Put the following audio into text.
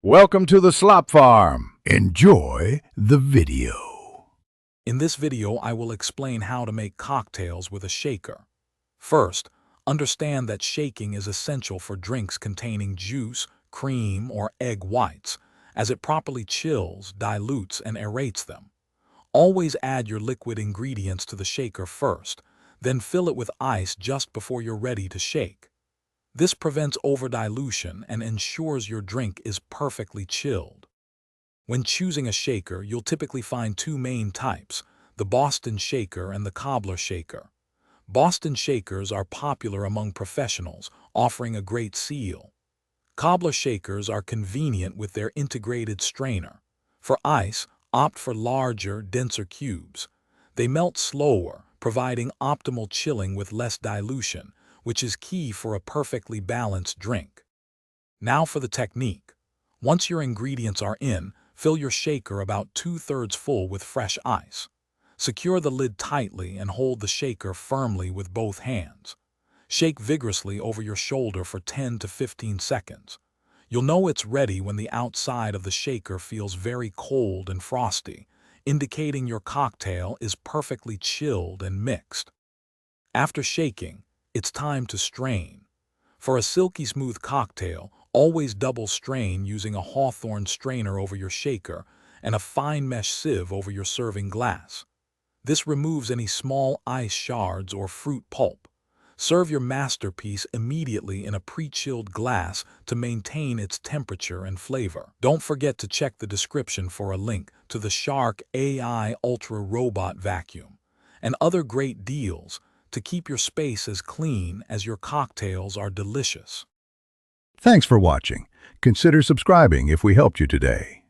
Welcome to the Slop Farm. Enjoy the video. In this video, I will explain how to make cocktails with a shaker. First, understand that shaking is essential for drinks containing juice, cream, or egg whites, as it properly chills, dilutes, and aerates them. Always add your liquid ingredients to the shaker first, then fill it with ice just before you're ready to shake. This prevents overdilution and ensures your drink is perfectly chilled. When choosing a shaker, you'll typically find two main types, the Boston shaker and the cobbler shaker. Boston shakers are popular among professionals, offering a great seal. Cobbler shakers are convenient with their integrated strainer. For ice, opt for larger, denser cubes. They melt slower, providing optimal chilling with less dilution, which is key for a perfectly balanced drink. Now for the technique. Once your ingredients are in, fill your shaker about 2/3 full with fresh ice. Secure the lid tightly and hold the shaker firmly with both hands. Shake vigorously over your shoulder for 10 to 15 seconds. You'll know it's ready when the outside of the shaker feels very cold and frosty, indicating your cocktail is perfectly chilled and mixed. After shaking, it's time to strain. For a silky smooth cocktail, always double strain using a Hawthorne strainer over your shaker and a fine mesh sieve over your serving glass. This removes any small ice shards or fruit pulp. Serve your masterpiece immediately in a pre-chilled glass to maintain its temperature and flavor. Don't forget to check the description for a link to the Shark AI Ultra Robot Vacuum and other great deals to keep your space as clean as your cocktails are delicious. Thanks for watching. Consider subscribing if we helped you today.